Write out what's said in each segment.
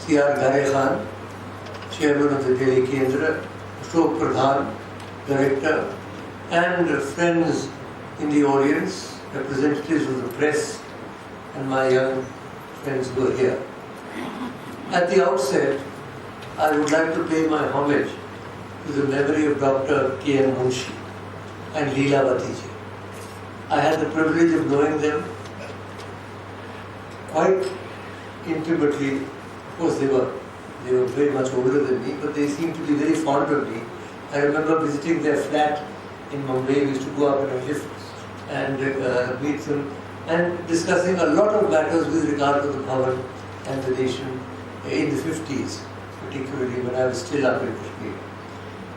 C.R. Gare Khan, Chairman of the Delhi Kendra, Ashok Pradhan, Director, and friends in the audience, representatives of the press, and my young friends who are here. At the outset, I would like to pay my homage to the memory of Dr. M Munshi and Leelavati ji. I had the privilege of knowing them quite intimately. Of course, they were very much older than me, but they seemed to be very fond of me. I remember visiting their flat in Mumbai. We used to go up in a lift and meet them and discussing a lot of matters with regard to the Bhavan and the nation in the 50s, particularly when I was still up in Kashmir.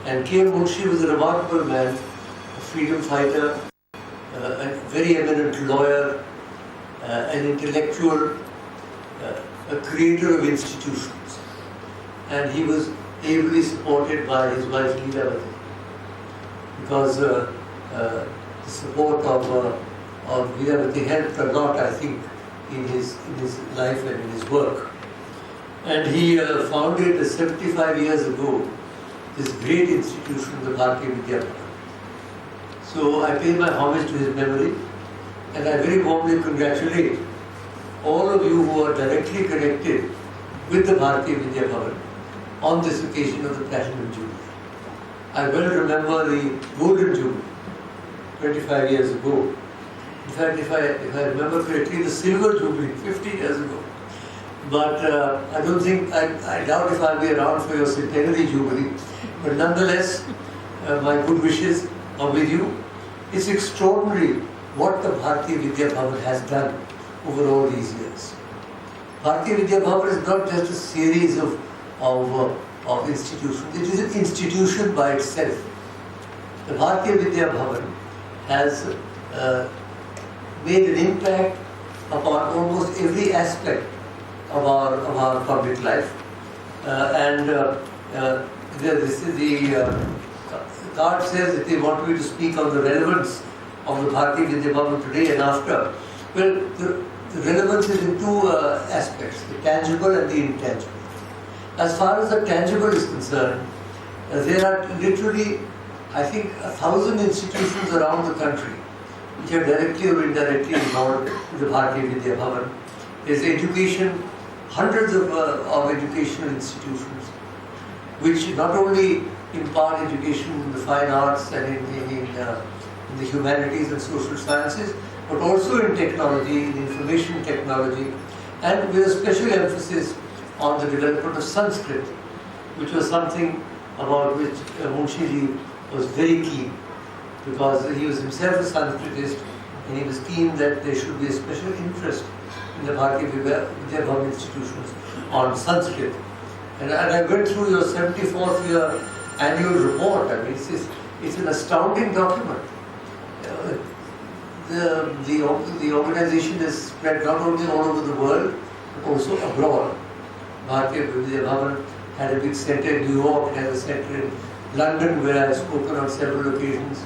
And K. M. Munshi was a remarkable man, a freedom fighter, a very eminent lawyer, an intellectual, a creator of institutions. And he was ably supported by his wife Leelavati, because the support of Leelavati helped a lot, I think, in his life and in his work. And he founded 75 years ago this great institution, the Bharatiya Vidya Bhavan. So I pay my homage to his memory, and I very warmly congratulate all of you who are directly connected with the Bharatiya Vidya Bhavan on this occasion of the Platinum Jubilee. I well remember the Golden Jubilee 25 years ago. In fact, if I remember correctly, the Silver Jubilee 50 years ago. But I don't think, I doubt if I'll be around for your centenary jubilee. But nonetheless, my good wishes are with you. It's extraordinary what the Bharatiya Vidya Bhavan has done over all these years. Bharatiya Vidya Bhavan is not just a series of institutions. It is an institution by itself. The Bharatiya Vidya Bhavan has made an impact upon almost every aspect of our public life. The card says that they want me to speak on the relevance of the Bharatiya Vidya Bhavan today and after. Well, the relevance is in two aspects, the tangible and the intangible. As far as the tangible is concerned, there are literally, I think, 1,000 institutions around the country which are directly or indirectly involved with the Bharatiya Vidya Bhavan. There's education, hundreds of educational institutions which not only impart education in the fine arts and in the humanities and social sciences, but also in technology, in information technology, and with a special emphasis on the development of Sanskrit, which was something about which Munshi ji was very keen, because he was himself a Sanskritist, and he was keen that there should be a special interest in the Bharatiya Vidya Bhavan institutions on Sanskrit. And I went through your 74th year annual report. I mean, it's an astounding document. The organization is spread not only all over the world, but also abroad. Bharatiya Vidya Bhavan had a big center in New York, it has a center in London where I have spoken on several occasions,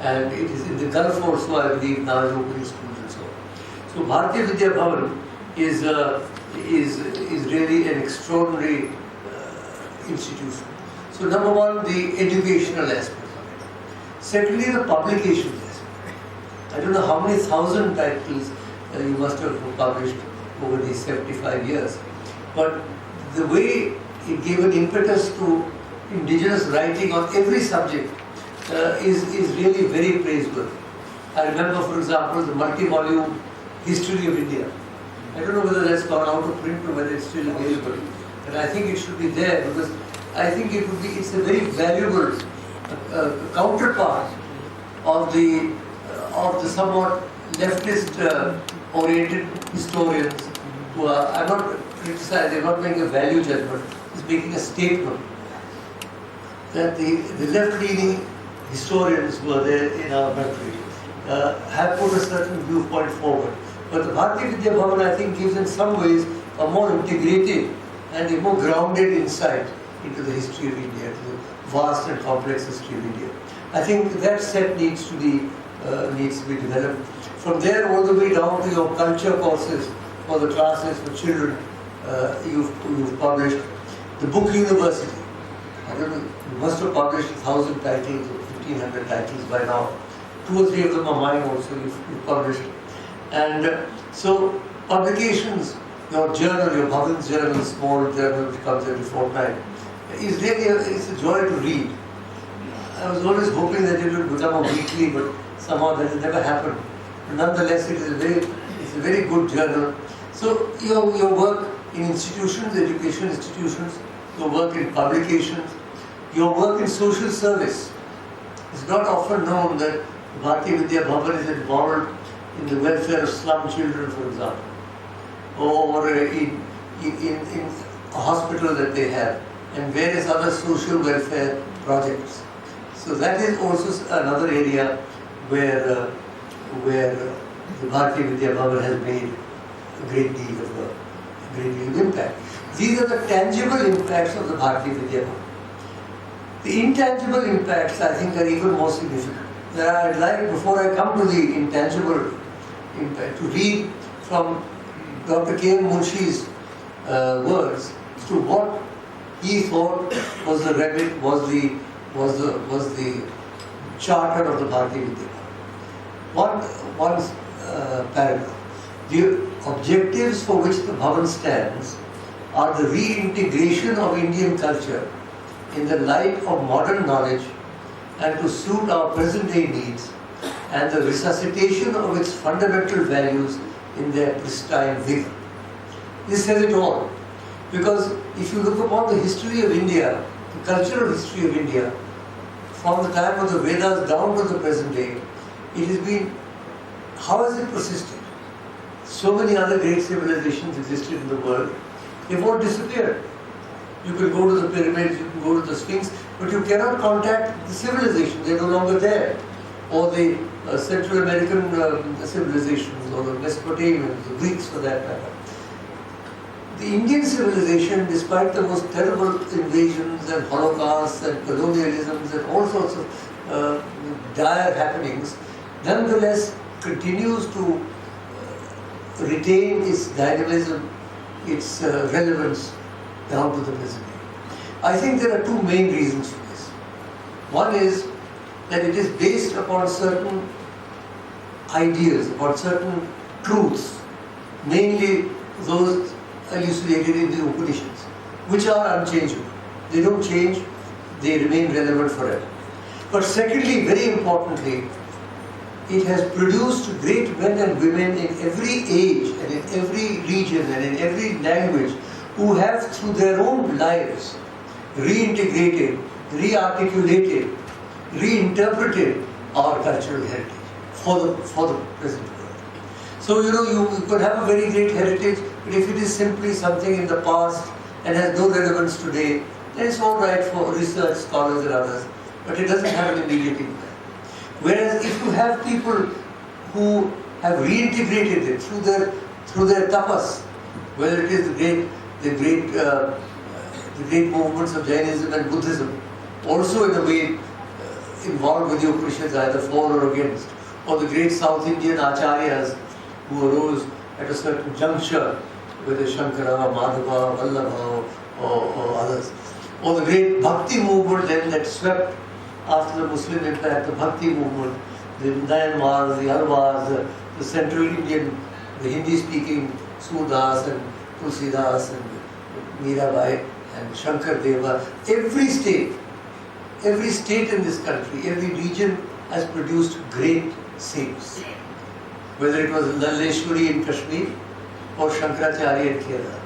and it is in the Gulf also, I believe, now is opening schools and so on. So Bharatiya Vidya Bhavan is really an extraordinary institution. So number one, the educational aspect of it. Secondly, the publications aspect. I don't know how many thousand titles you must have published over these 75 years, but the way it gave an impetus to indigenous writing on every subject is really very praiseworthy. I remember, for example, the multi-volume History of India. I don't know whether that's gone out of print or whether it's still available, but I think it should be there, because I think it's a very valuable counterpart of the somewhat leftist oriented historians who are, I'm not criticizing, I'm not making a value judgment, it's making a statement that the left-leaning historians who are there in our country have put a certain viewpoint forward. But the Bharatiya Vidya Bhavan, I think, gives in some ways a more integrated and a more grounded insight into the history of India, to the vast and complex history of India. I think that set needs to be developed. From there all the way down to your culture courses for the classes for children, you've published the book University. I don't know, you must have published 1,000 titles or 1,500 titles by now. 2 or 3 of them are mine also, you've published. And so publications, your journal, your Bhavan's journal, small journal which comes every fortnight, is really it's a joy to read. I was always hoping that it would become a weekly, but somehow that has never happened. But nonetheless, it's a very good journal. So your work in institutions, education institutions, your work in publications, your work in social service. It's not often known that Bharatiya Vidya Bhavan is involved in the welfare of slum children, for example, or in a hospital that they have, and various other social welfare projects. So that is also another area where the Bharatiya Vidya Bhavan has made a great deal of impact. These are the tangible impacts of the Bharatiya Vidya Bhavan. The intangible impacts, I think, are even more significant. I'd like, before I come to the intangible impact, to read from Dr. M Munshi's words as to what he thought was the charter of the Bharatiya Vidya Bhavan. One paragraph. The objectives for which the Bhavan stands are the reintegration of Indian culture in the light of modern knowledge and to suit our present-day needs, and the resuscitation of its fundamental values in their pristine vigor. This says it all. Because if you look upon the history of India, the cultural history of India, from the time of the Vedas down to the present day, it has been, how has it persisted? So many other great civilizations existed in the world, they've all disappeared. You can go to the pyramids, you can go to the Sphinx, but you cannot contact the civilization, they're no longer there. Or the Central American civilizations, or the Mesopotamians, the Greeks for that matter. The Indian civilization, despite the most terrible invasions and holocausts and colonialisms and all sorts of dire happenings, nonetheless continues to retain its dynamism, its relevance down to the present day. I think there are 2 main reasons for this. One is that it is based upon certain ideas, upon certain truths, mainly those elucidated in the Upanishads, which are unchangeable. They don't change, they remain relevant forever. But secondly, very importantly, it has produced great men and women in every age and in every region and in every language who have, through their own lives, reintegrated, rearticulated, reinterpreted our cultural heritage for the present world. So, you could have a very great heritage, but if it is simply something in the past and has no relevance today, then it's all right for research scholars and others, but it doesn't have an immediate impact. Whereas if you have people who have reintegrated it through their tapas, whether it is the great movements of Jainism and Buddhism, also in a way involved with the Upanishads, either for or against, or the great South Indian acharyas who arose at a certain juncture, whether Shankara, Madhava, Vallabha, or others, or the great bhakti movement then that swept after the Muslim impact, the bhakti movement, the Nayanmars, the Alvars, the Central Indian, the Hindi-speaking Surdas and Tulsidas and Mirabai and Shankar Deva. Every state in this country, every region has produced great saints. Whether it was Lalleshwari in Kashmir or Shankaracharya in Kerala.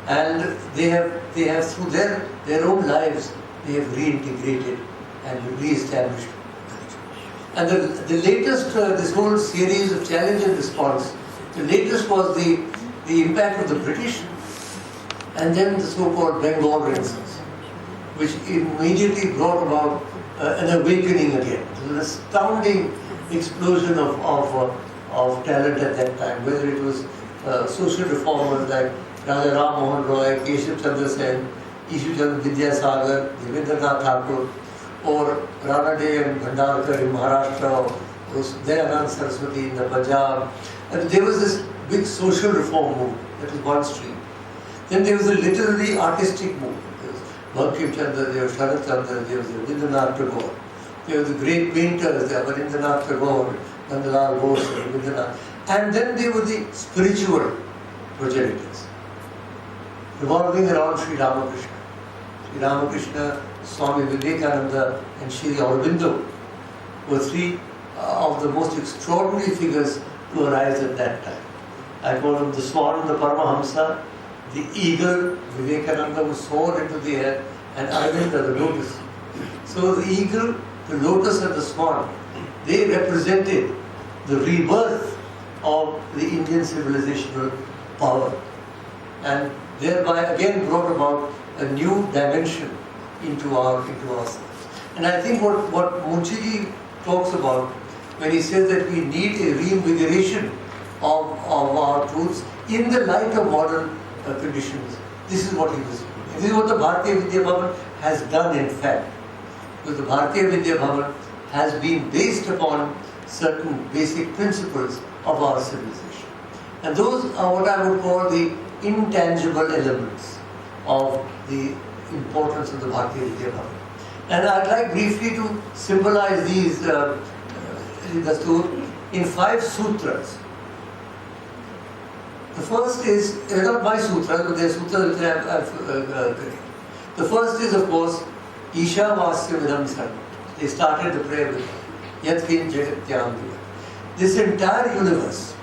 And they have through their own lives, they have reintegrated and re-established culture. And the latest, this whole series of challenge and response, the latest was the impact of the British and then the so-called Bengal Renaissance, which immediately brought about an awakening again. It was an astounding explosion of talent at that time, whether it was social reformers like Raja Ram Mohan Roy, Keshav Chandra Sen, Ishu Chandra Vidyasagar, Devendranath Thakur, or Rana Dey and Bhandarkar in Maharashtra, or Dayanand Saraswati in the Punjab. And there was this big social reform movement. That is one stream. Then there was a literary artistic movement. There was Bankim Chandra, there was Sharat Chandra, there was Rabindranath Tagore. There were the great painters, there were Rabindranath Tagore, Nandalal Bose, Rabindranath. And then there were the spiritual progenitors, revolving around Sri Ramakrishna. Sri Ramakrishna, Swami Vivekananda and Shri Aurobindo were three of the most extraordinary figures to arise at that time. I call them the swan, the Paramahamsa, the eagle, Vivekananda, who soared into the air, and Aravinda, the lotus. So the eagle, the lotus and the swan, they represented the rebirth of the Indian civilizational power, and thereby again brought about a new dimension into ourselves. And I think what Munshi talks about when he says that we need a reinvigoration of our truths in the light of modern conditions, this is what he was doing. This is what the Bharatiya Vidya Bhavan has done in fact. Because the Bharatiya Vidya Bhavan has been based upon certain basic principles of our civilization. And those are what I would call the intangible elements of the importance of the Bharatiya Vidya Bhavan. And I'd like briefly to symbolize these in 5 sutras. The first is, they're not my sutras, but they're sutras which I've created. The first is, of course, Isha Vasya Vidam Sarvam. They started the prayer with Yat Kin Jagatyam Diva. This entire universe,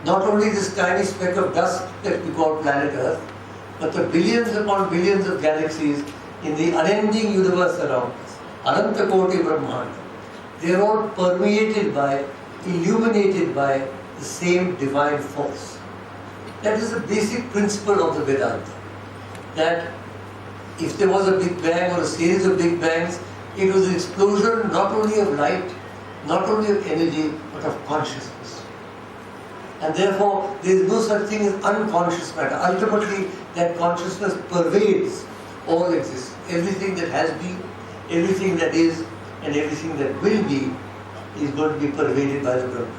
not only this tiny speck of dust that we call planet Earth, but the billions upon billions of galaxies in the unending universe around us, Ananta Koti Brahmanda, they are all permeated by, illuminated by the same divine force. That is the basic principle of the Vedanta. That if there was a Big Bang or a series of Big Bangs, it was an explosion not only of light, not only of energy, but of consciousness. And therefore, there is no such thing as unconscious matter. Ultimately, that consciousness pervades all existence. Everything that has been, everything that is, and everything that will be is going to be pervaded by the Brahma.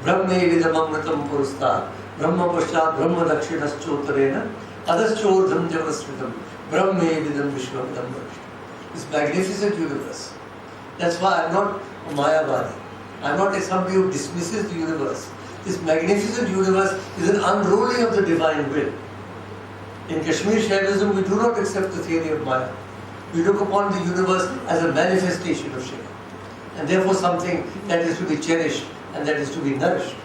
Brahme vidam amritam purustar, Brahma pashat Brahma dakshinaschotarena, adaschordham javasritam, Brahme vidam vishwavidam bharishtam. This magnificent universe. That's why I'm not a Mayavadi. I'm not a somebody who dismisses the universe. This magnificent universe is an unrolling of the divine will. In Kashmir Shaivism, we do not accept the theory of Maya. We look upon the universe as a manifestation of Shiva, and therefore something that is to be cherished and that is to be nourished.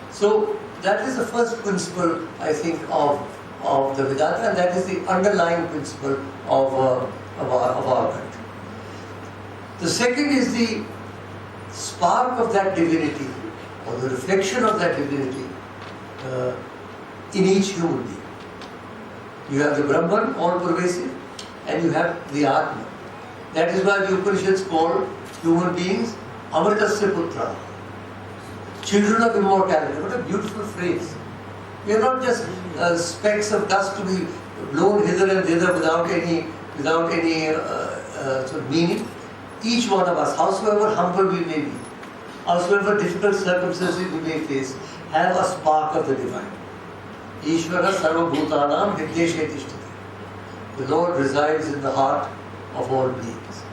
So that is the first principle, I think, of the Vedanta, and that is the underlying principle of our country. The second is the spark of that divinity, or the reflection of that divinity in each human being. You have the Brahman, all pervasive, and you have the Atma. That is why the Upanishads call human beings Amritasya Putra, children of immortality. What a beautiful phrase. We are not just specks of dust to be blown hither and thither without any sort of meaning. Each one of us, howsoever humble we may be, howsoever difficult circumstances we may face, have a spark of the divine. Ishvara sarva bhutanam hiddeshe tishtati. The Lord resides in the heart of all beings.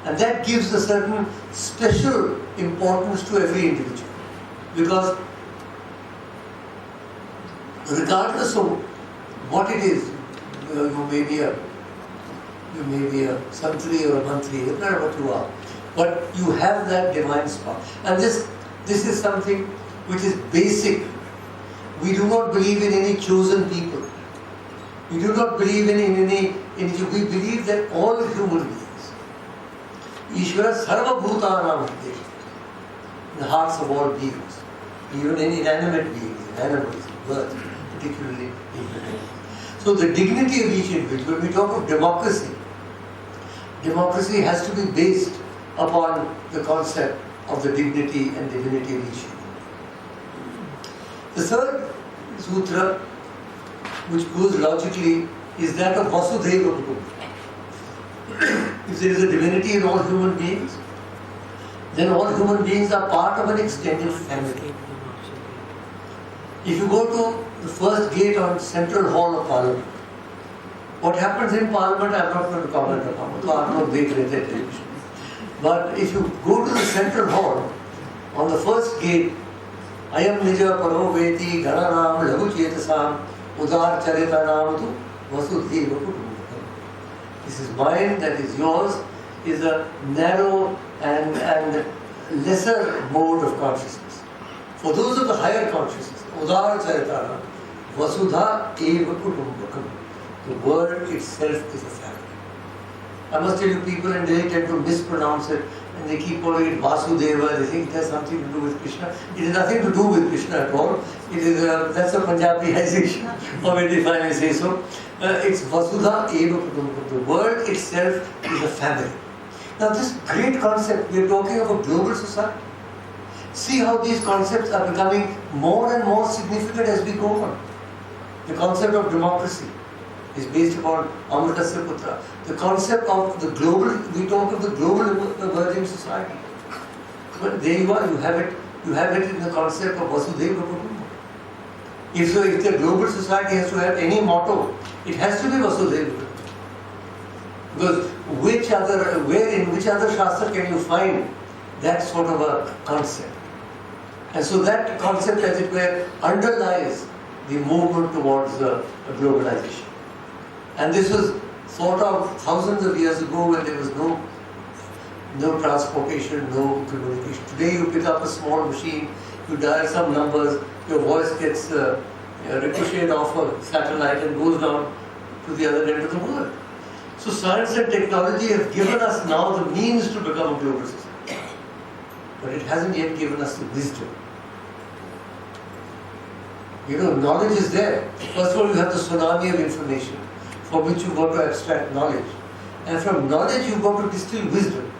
And that gives a certain special importance to every individual. Because regardless of what it is, you may be a santri or a mantri, no matter what you are, but you have that divine spark. And this is something which is basic. We do not believe in any chosen people. We do not believe in any. We believe that all human beings, Ishvara sarva bhutanam hiddeshe, in the hearts of all beings, even in inanimate beings, in animals, birds, particularly in. So the dignity of each individual, when we talk of democracy, democracy has to be based upon the concept of the dignity and divinity of each human. The third sutra, which goes logically, is that of Vasudhaiva Kutumbakam. If there is a divinity in all human beings, then all human beings are part of an extended family. If you go to the first gate on Central Hall of Parliament. What happens in Parliament, I'm not going to comment upon, so I'm not great at television. But if you go to the Central Hall, on the first gate, Ayam Nija Paroveti Ganaram Lagu Chetasam Udar Charitanam Vasudheva Kutumbakam. This is mine, that is yours, is a narrow and lesser mode of consciousness. For those of the higher consciousness, Udar Charitanam Vasudha Eva Kutumbakam. The word itself is a family. I must tell you, people in Delhi tend to mispronounce it and they keep calling it Vasudeva. They think it has something to do with Krishna. It has nothing to do with Krishna at all. It is that's a Punjabiization, or if I may say so. It's Vasudha Eva Kutumbakam. The word itself is a family. Now this great concept, we are talking of a global society. See how these concepts are becoming more and more significant as we go on. The concept of democracy is based upon Amritasya Putra. The concept of the global, we talk of the global emerging society. But there you are, you have it in the concept of Vasudhaiva Kutumbakam. If the global society has to have any motto, it has to be Vasudhaiva Kutumbakam. Because in which other Shastra can you find that sort of a concept? And so that concept, as it were, underlies the movement towards globalization. And this was thought of thousands of years ago when there was no transportation, no communication. Today you pick up a small machine, you dial some numbers, your voice gets ricocheted off a satellite and goes down to the other end of the world. So science and technology have given us now the means to become a global society. But it hasn't yet given us the wisdom. Knowledge is there. First of all, you have the tsunami of information, for which you've got to abstract knowledge. And from knowledge you've got to distill wisdom.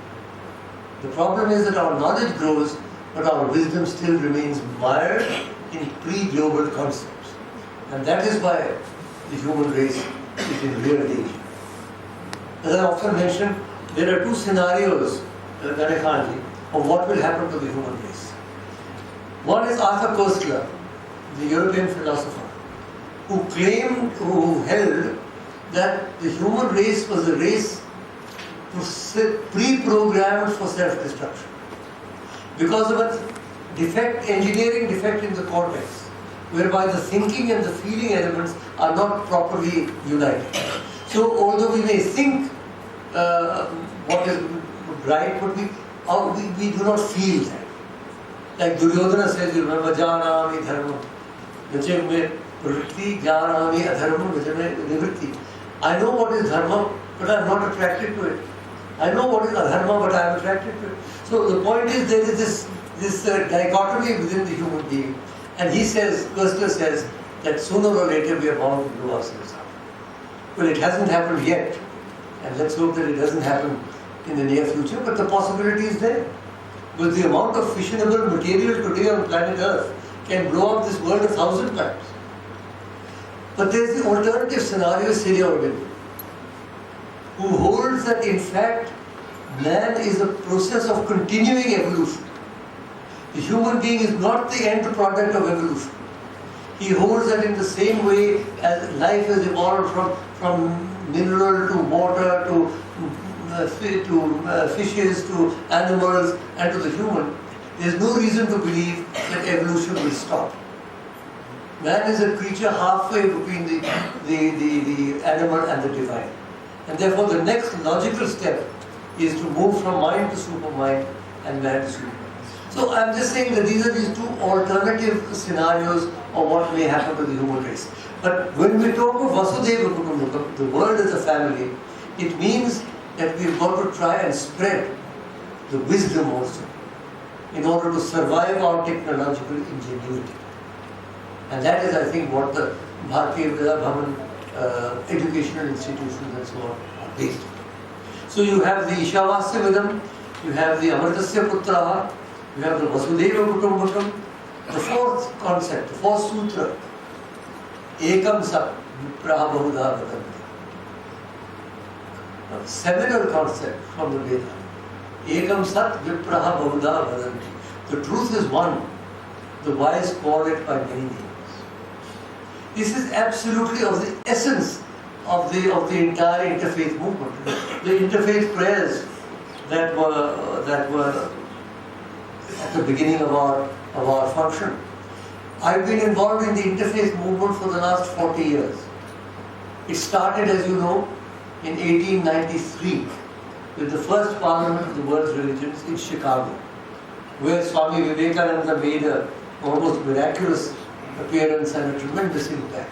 The problem is that our knowledge grows, but our wisdom still remains mired in pre-global concepts. And that is why the human race is in real danger. As I often mention, there are two scenarios, Ganekanji, of what will happen to the human race. One is Arthur Koestler, the European philosopher, who held that the human race was a race pre-programmed for self-destruction because of a engineering defect in the cortex, whereby the thinking and the feeling elements are not properly united. So although we may think what is right, but we do not feel that. Like Duryodhana says, you remember, Janami dharma, Vijay pravritti, Janami adharma, Vijay nivritti. I know what is dharma, but I am not attracted to it. I know what is adharma, but I am attracted to it. So the point is, there is this dichotomy within the human being. And he says, Koestler says, that sooner or later we are bound to blow ourselves up. Well, it hasn't happened yet. And let's hope that it doesn't happen in the near future, but the possibility is there. Because the amount of fissionable material today on planet Earth can blow up this world 1,000 times. But there is the alternative scenario, Sri Aurobindo, who holds that in fact man is a process of continuing evolution. The human being is not the end product of evolution. He holds that in the same way as life has evolved from mineral to water to fishes to animals and to the human, there is no reason to believe that evolution will stop. Man is a creature halfway between the animal and the divine. And therefore the next logical step is to move from mind to supermind and man to supermind. So I'm just saying that these are these two alternative scenarios of what may happen to the human race. But when we talk of Vasudhaiva Kutumbakam, the world as a family, it means that we've got to try and spread the wisdom also in order to survive our technological ingenuity. And that is, I think, what the Bharatiya Vidya Bhavan educational institutions and so on are based on. So you have the Ishavasya Vidam, you have the Amritasya Putraha, you have the Vasudhaiva Kutumbakam. The fourth concept, the fourth sutra, Ekam Sat Vipraha Bahudha Vadanti. A seminal concept from the Veda. Ekam Sat Vipraha Bahudha Vadanti. The truth is one. The wise call it by many names. This is absolutely of the essence of the entire interfaith movement. The interfaith prayers that were at the beginning of our function. I've been involved in the interfaith movement for the last 40 years. It started, as you know, in 1893 with the first Parliament of the World's Religions in Chicago, where Swami Vivekananda made an almost miraculous appearance and a tremendous impact.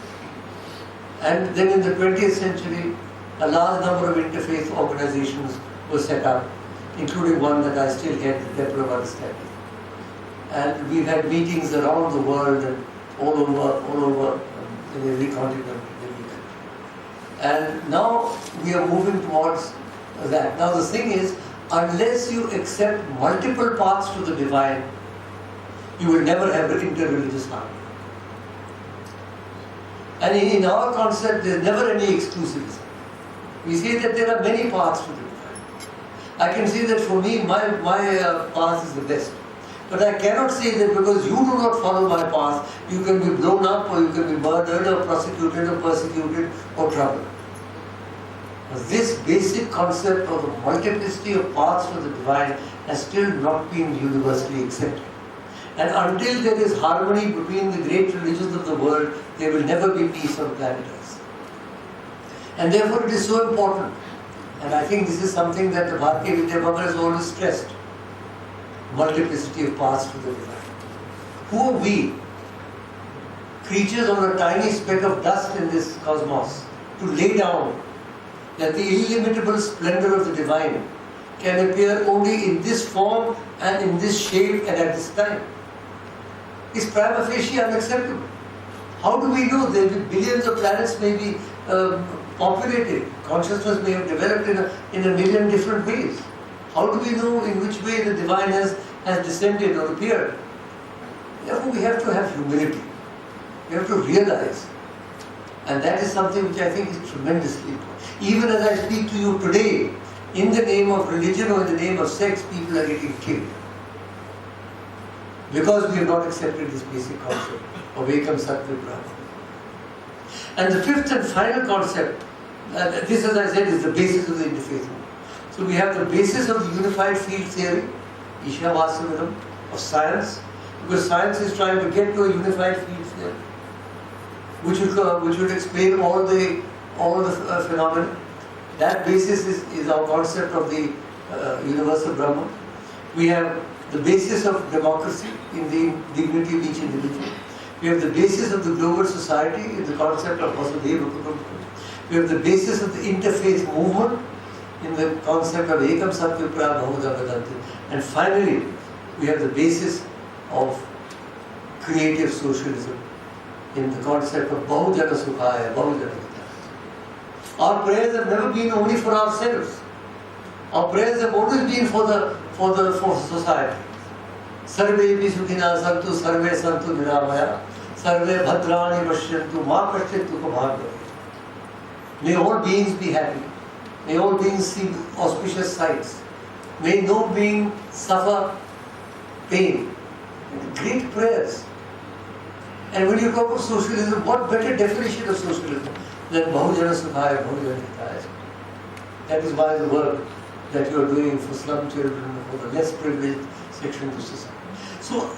And then in the 20th century, a large number of interfaith organizations were set up, including one that I still head, the Temple of Understanding. And we've had meetings around the world and all over in every continent. And now we are moving towards that. Now the thing is, unless you accept multiple paths to the divine, you will never have interreligious harmony. And in our concept, there is never any exclusivism. We say that there are many paths to the divine. I can say that for me, my path is the best. But I cannot say that because you do not follow my path, you can be blown up or you can be murdered or prosecuted or persecuted or troubled. This basic concept of the multiplicity of paths to the divine has still not been universally accepted. And until there is harmony between the great religions of the world, there will never be peace on planet Earth. And therefore it is so important. And I think this is something that the Bharatiya Vidya Bhavan has always stressed. Multiplicity of paths to the divine. Who are we, creatures on a tiny speck of dust in this cosmos, to lay down that the illimitable splendor of the divine can appear only in this form and in this shape and at this time? It's prima facie unacceptable. How do we know? There will be billions of planets may be populated. Consciousness may have developed in a million different ways. How do we know in which way the divine has descended or appeared? Therefore, we have to have humility. We have to realize. And that is something which I think is tremendously important. Even as I speak to you today, in the name of religion or in the name of sex, people are getting killed. Because we have not accepted this basic concept of Ekam Sattva Brahma. And the fifth and final concept, this as I said is the basis of the interfaith movement. So we have the basis of the unified field theory, Ishavasyavidam, of science, because science is trying to get to a unified field theory, which would explain all the phenomena. That basis is our concept of the universal Brahman. We have the basis of democracy in the dignity of each individual. We have the basis of the global society in the concept of Vasudhaiva Kutumbakam. We have the basis of the interfaith movement in the concept of Ekam Sattva Bhavuda Vedanti. And finally, we have the basis of creative socialism in the concept of Bahujana Sukhaya, Bahujana Hidayah. Our prayers have never been only for ourselves. Our prayers have always been for society. Sarve Sukhina Santu, Sarve Santu Niramaya, Sarve Bhadrani Pashyantu, Ma Pashyantu Bhagavad. May all beings be happy. May all beings see auspicious sights. May no being suffer pain. Great prayers. And when you talk of socialism, what better definition of socialism than Bahujana Sukhaya, Bahujana Hidayah? That is why the work that you are doing for slum children, for the less privileged section of society. So,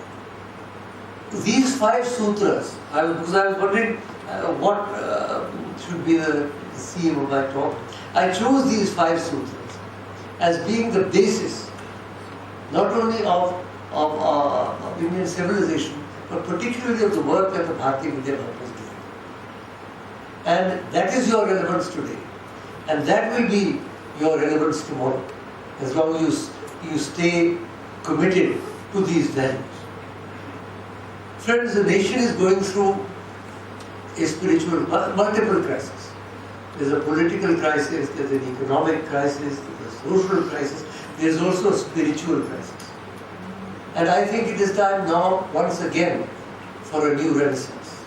these 5 sutras, because I was wondering what should be the theme of my talk, I chose these 5 sutras as being the basis not only of Indian civilization, but particularly of the work that the Bharatiya Vidya Bhavan is doing. And that is your relevance today. And that will be your relevance tomorrow, as long as you stay committed to these values. Friends, the nation is going through a spiritual, multiple crises. There's a political crisis, there's an economic crisis, there's a social crisis, there's also a spiritual crisis. And I think it is time now, once again, for a new renaissance.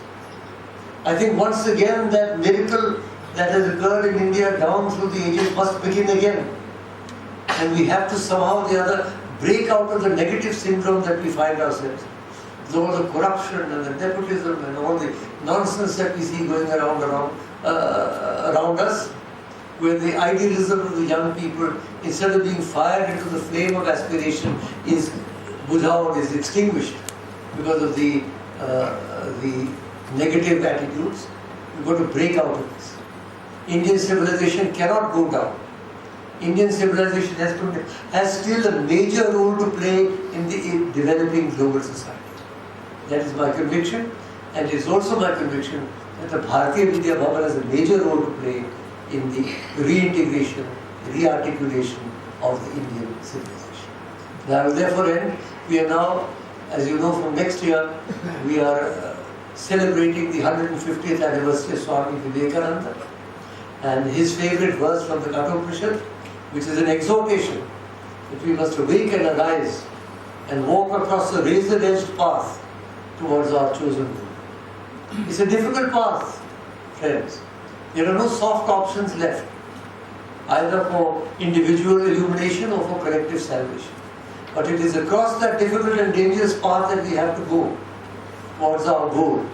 I think once again that miracle that has occurred in India down through the ages must begin again. And we have to somehow or the other break out of the negative syndrome that we find ourselves. all the corruption and the nepotism and all the nonsense that we see going around us, where the idealism of the young people, instead of being fired into the flame of aspiration, is bujhaud, is extinguished because of the negative attitudes. We've got to break out of this. Indian civilization cannot go down. Indian civilization has still a major role to play in the developing global society. That is my conviction, and it is also my conviction that the Bharatiya Vidya Bhavan has a major role to play in the reintegration, rearticulation of the Indian civilization. Now, I will therefore end. We are now, as you know, from next year, we are celebrating the 150th anniversary of Swami Vivekananda, and his favorite verse from the Kathopanishad, which is an exhortation that we must awake and arise and walk across the razor-edged path towards our chosen goal. It's a difficult path, friends. There are no soft options left, either for individual illumination or for collective salvation. But it is across that difficult and dangerous path that we have to go towards our goal.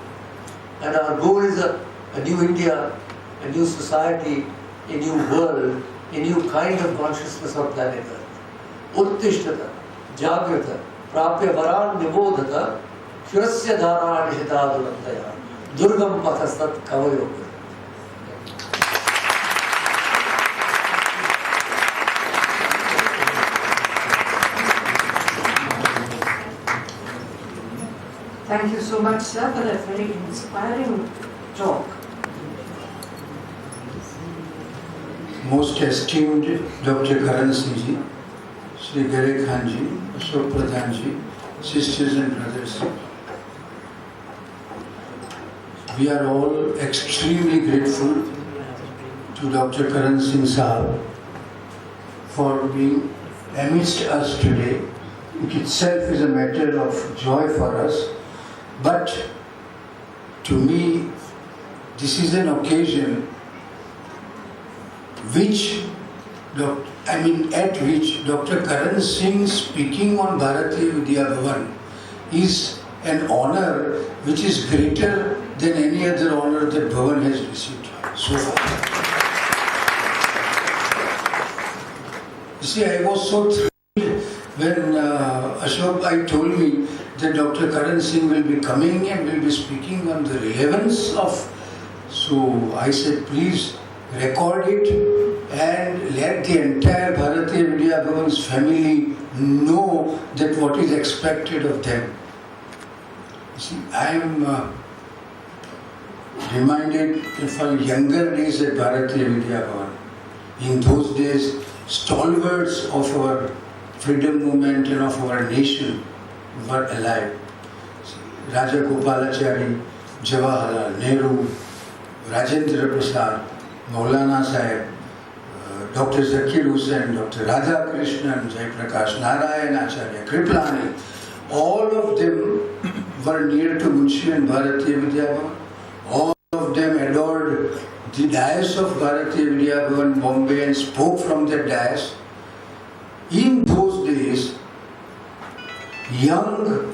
And our goal is a new India, a new society, a new world, a new kind of consciousness of planet Earth. Uttishtata, Jagrata, Prapya Varan Nibodhata, Shurasya Dhara Nishitadurantaya, Durgam Pathastat Kavayoga. Thank you so much, sir, for that very inspiring talk. Most esteemed Dr. Karan Singh, Shri Gare Khan ji, Ashok Pradhan ji, sisters and brothers. We are all extremely grateful to Dr. Karan Singh Sahab for being amidst us today. It itself is a matter of joy for us. But to me, this is an occasion at which Dr. Karan Singh speaking on Bharatiya Vidya Bhavan is an honor which is greater than any other honor that Bhavan has received so far. You see, I was so thrilled when Ashok Bhai told me that Dr. Karan Singh will be coming and will be speaking on the relevance of. So I said, please record it and let the entire Bharatiya Vidya Bhavan's family know that what is expected of them. You see, I am reminded of our younger days at Bharatiya Vidya Bhavan. In those days, stalwarts of our freedom movement and of our nation were alive. Raja Gopalachari, Jawaharlal Nehru, Rajendra Prasad, Maulana Sahib, Dr. Zakir Hussain, Dr. Radha Krishnan, Jayaprakash Narayan Acharya, Kriplani, all of them were near to Munshi and Bharatiya Vidya Bhavan. All of them adored the dais of Bharatiya Vidya Bhavan, Bombay, and spoke from that dais. In those days, young,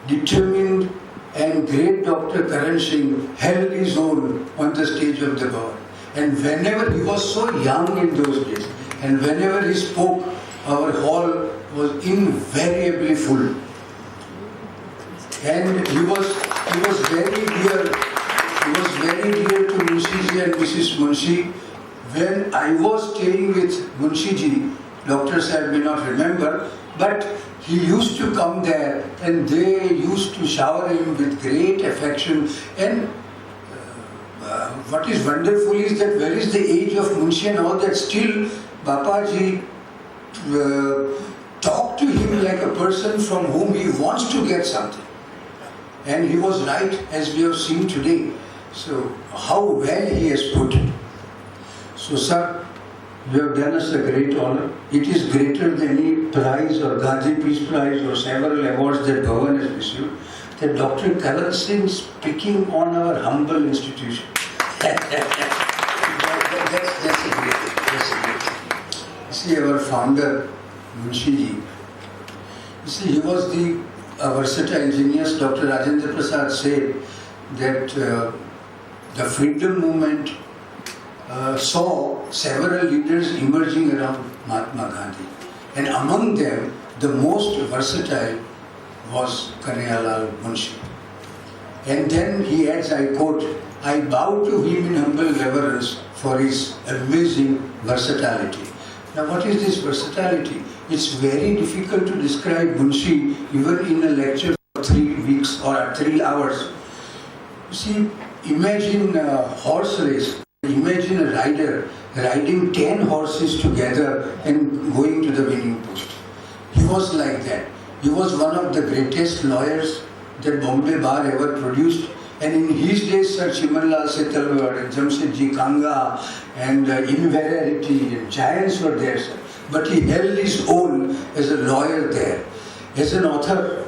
determined and great Dr. Karan Singh held his own on the stage of the Bhavan. And whenever he was so young in those days, and whenever he spoke, our hall was invariably full. And he was very dear. He was very dear to Munshi and Mrs. Munshi. When I was staying with Munshi ji, Dr. Sahib may not remember, but he used to come there and they used to shower him with great affection. And what is wonderful is that where is the age of Munshi and all that, still Bapaji talked to him like a person from whom he wants to get something. And he was right, as we have seen today. So how well he has put it. So sir, you have done us a great honor. It is greater than any prize or Gandhi Peace Prize or several awards that Bhavan has received, that Dr. Karan Singh speaking on our humble institution. That's a great thing. See, our founder, Munshi ji, you see, he was the a versatile genius, Dr. Rajendra Prasad, said that the freedom movement saw several leaders emerging around Mahatma Gandhi, and among them the most versatile was Kanhaiyalal Munshi. And then he adds, I quote, I bow to him in humble reverence for his amazing versatility. Now what is this versatility? It's very difficult to describe Munshi even in a lecture for 3 weeks or 3 hours. You see, imagine a horse race. Imagine a rider riding 10 horses together and going to the winning post. He was like that. He was one of the greatest lawyers that Bombay Bar ever produced. And in his days, Sir Chimanlal Setalwar and Jamshedji Kanga and Inverarity and giants were there, sir. But he held his own as a lawyer there, as an author,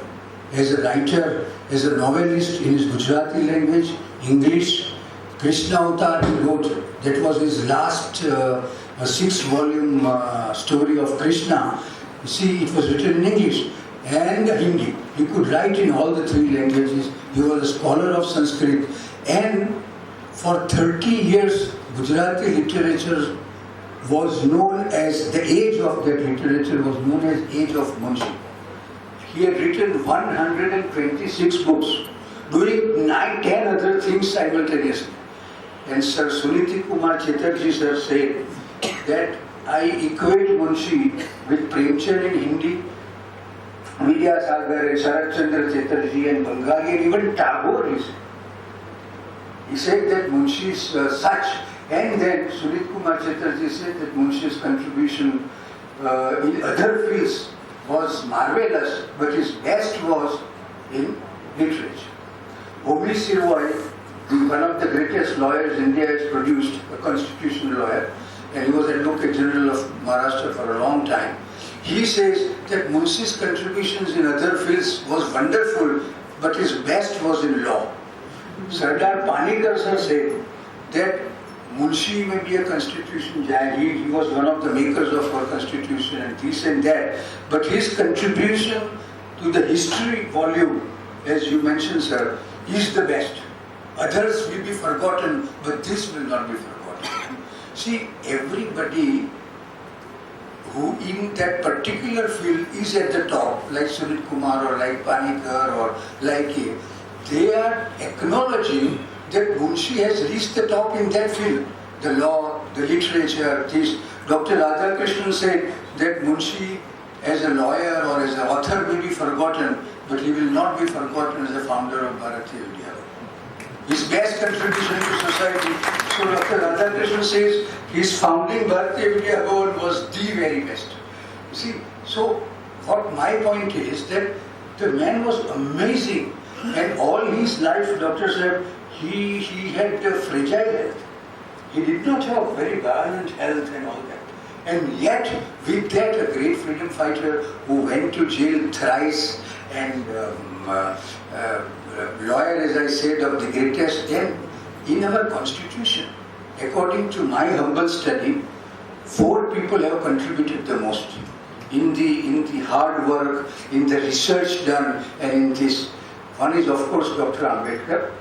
as a writer, as a novelist in his Gujarati language, English. Krishna Avatar he wrote, that was his last 6-volume story of Krishna. You see, it was written in English and Hindi. He could write in all the 3 languages. He was a scholar of Sanskrit. And for 30 years, Gujarati literature was known as, the age of that literature was known as Age of Munshi. He had written 126 books, doing 10 other things simultaneously. And Sir Suniti Kumar Chatterjee sir said that I equate Munshi with Premchand in Hindi, Vidyasagar and Sharat Chandra Chatterjee and Bengali, and even Tagore. He said that Munshi is such. And then Sunit Kumar Chatterjee said that Munshi's contribution in other fields was marvelous, but his best was in literature. Homli Sirwai, one of the greatest lawyers India has produced, a constitutional lawyer, and he was Advocate General of Maharashtra for a long time. He says that Munshi's contributions in other fields was wonderful, but his best was in law. Sardar Panikar sir said that Munshi may be a constitution giant, he was one of the makers of our constitution and this and that, but his contribution to the history volume, as you mentioned sir, is the best. Others will be forgotten, but this will not be forgotten. See, everybody who in that particular field is at the top, like Sunit Kumar or like Panikar or like him, they are acknowledging that Munshi has reached the top in that field. The law, the literature, this. Dr. Radhakrishnan said that Munshi as a lawyer or as an author may be forgotten, but he will not be forgotten as a founder of Bharatiya Vidya Bhavan. His best contribution to society. So Dr. Radhakrishnan says his founding Bharatiya Vidya Bhavan was the very best. You see, so what my point is that the man was amazing, and all his life, Dr. said, he had a fragile health. He did not have very violent health and all that. And yet, with that, a great freedom fighter who went to jail thrice and lawyer, as I said, of the greatest, then in our constitution, according to my humble study, 4 people have contributed the most in the hard work, in the research done, and in this. One is, of course, Dr. Ambedkar,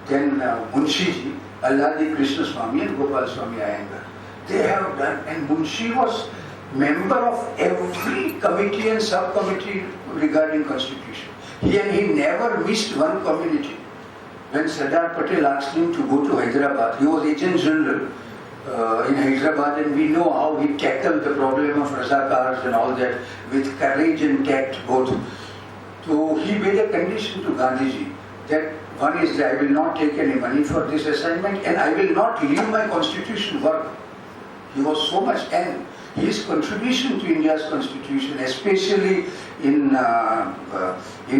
then Munshi, Alladi Krishna Swami and Gopal Swami Iyengar. They have done, and Munshi was member of every committee and subcommittee regarding constitution. He never missed one community. When Sardar Patel asked him to go to Hyderabad, he was agent general in Hyderabad, and we know how he tackled the problem of Razakars and all that with courage and tact both. So he made a condition to Gandhiji that one is that I will not take any money for this assignment and I will not leave my constitution work. He was so much, and his contribution to India's constitution, especially in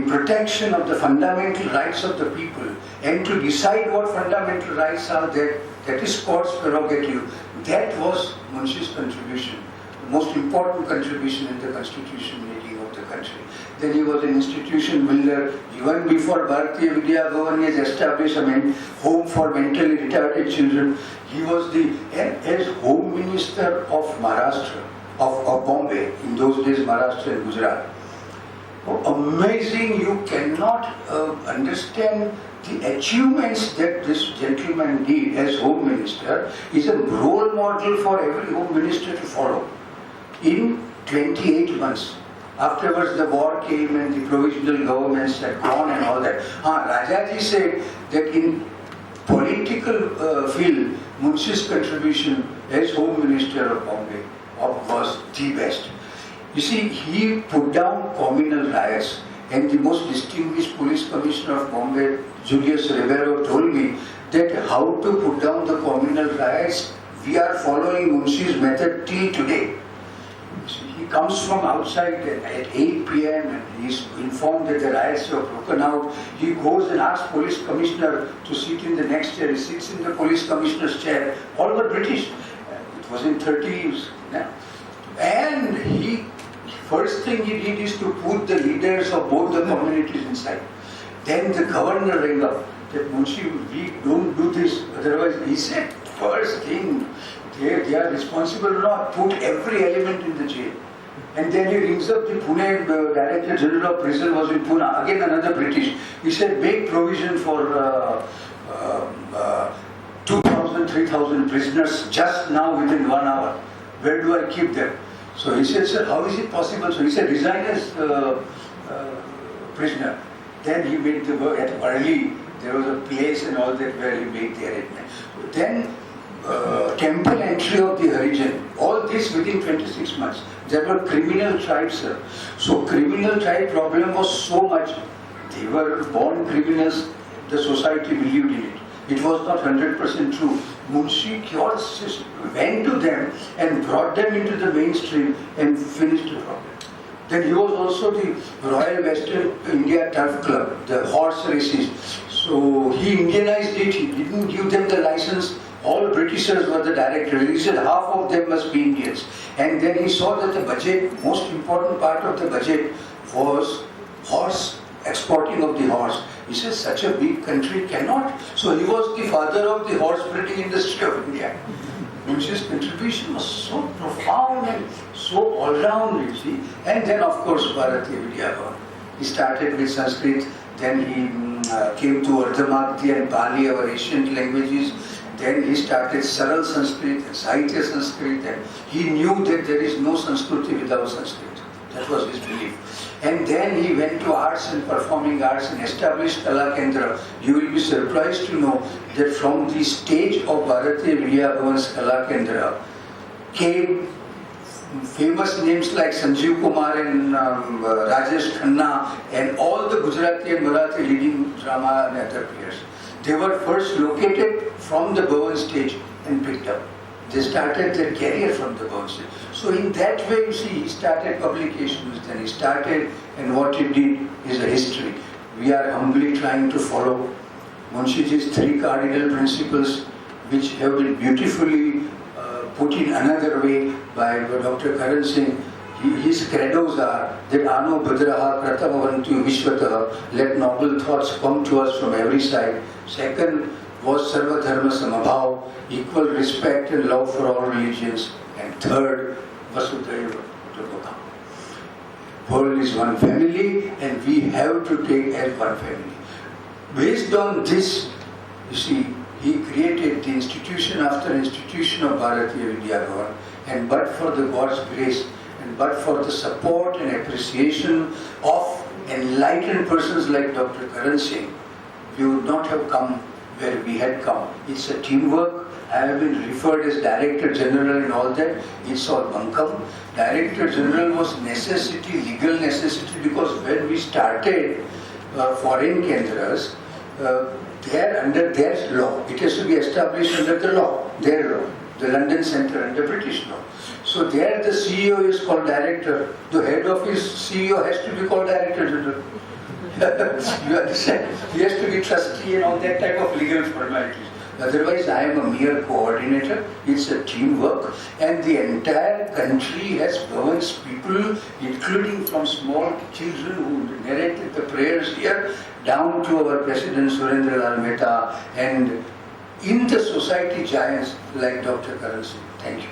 protection of the fundamental rights of the people and to decide what fundamental rights are, that is court's prerogative. That was Munshi's contribution, the most important contribution in the constitution making of the country. Then he was an institution builder. Even before Bharatiya Vidya Bhavan, he has established a home for mentally retarded children. He was as Home Minister of Maharashtra, of Bombay, in those days Maharashtra and Gujarat. Amazing, you cannot understand the achievements that this gentleman did as Home Minister. Is a role model for every Home Minister to follow. In 28 months. Afterwards the war came and the provisional governments had gone and all that. Rajaji said that in political field, Munshi's contribution as Home Minister of Bombay was the best. You see, he put down communal riots, and the most distinguished police commissioner of Bombay, Julius Rivero, told me that how to put down the communal riots, we are following Munshi's method till today. He comes from outside at 8 p.m. and he's informed that the riots have broken out. He goes and asks police commissioner to sit in the next chair. He sits in the police commissioner's chair. All were British. It was in 30s. And he, first thing he did is to put the leaders of both the communities inside. Then the governor rang up that Munshi, we don't do this. Otherwise, he said, first thing, they are responsible or not, put every element in the jail. And then he rings up the Pune Director General of Prison was in Pune, again another British. He said, make provision for 2,000, 3,000 prisoners just now within 1 hour. Where do I keep them? So he said, sir, how is it possible? So he said, resign as prisoner. Then he made the work at early. There was a place and all that where he made the arrangement. Then temple entry of the Harijan, all this within 26 months. There were criminal tribes, sir. So criminal tribe problem was so much. They were born criminals, the society believed in it. It was not 100% true. Munshi went to them and brought them into the mainstream and finished the problem. Then he was also the Royal Western India Turf Club, the horse races. So he Indianized it, he didn't give them the license. All Britishers were the directors. He said half of them must be Indians. And then he saw that the budget, most important part of the budget was horse, exporting of the horse. He said such a big country cannot. So he was the father of the horse breeding industry of India. Munshi's contribution was so profound and so all-round, you see. And then of course Bharatiya Vidya Bhavan. He started with Sanskrit, then he came to Ardhamadhya and Pali, our ancient languages. Then he started Saral Sanskrit and Sahitya Sanskrit, and he knew that there is no Sanskriti without Sanskrit. That was his belief. And then he went to arts and performing arts and established Kala Kendra. You will be surprised to know that from the stage of Bharatiya Vidya Bhavan's Kala Kendra came famous names like Sanjeev Kumar and Rajesh Khanna and all the Gujarati and Marathi leading drama and other players. They were first located from the Bhavan stage and picked up. They started their career from the Bhavan stage. So in that way, you see, he started publications, then he started, and what he did is a history. We are humbly trying to follow Munshiji's 3 cardinal principles, which have been beautifully put in another way by Dr. Karan Singh. His credos are that Ano Bhadraha Pratamavantu Vishwataha, let noble thoughts come to us from every side. Second was Sarva Dharma Samabhav, equal respect and love for all religions. And third, Vasudhaiva Kutumbakam. World is one family and we have to take as one family. Based on this, you see, he created the institution after institution of Bharatiya Vidya Bhavan, and but for the God's grace and but for the support and appreciation of enlightened persons like Dr. Karan Singh, we would not have come where we had come. It's a teamwork. I have been referred as Director General and all that. It's all bunkum. Director General was necessity, legal necessity, because when we started foreign Kendras, they are under their law. It has to be established under the law, their law, the London Centre under British law. So there the CEO is called Director. The head office CEO has to be called Director General. You understand? He has to be trustee and all that type of legal formalities. Otherwise, I am a mere coordinator. It's a teamwork, and the entire country has Bhavan's people, including from small children who narrated the prayers here, down to our President Surendra Lal Mehta, and in the society giants like Dr. Karan Singh. Thank you.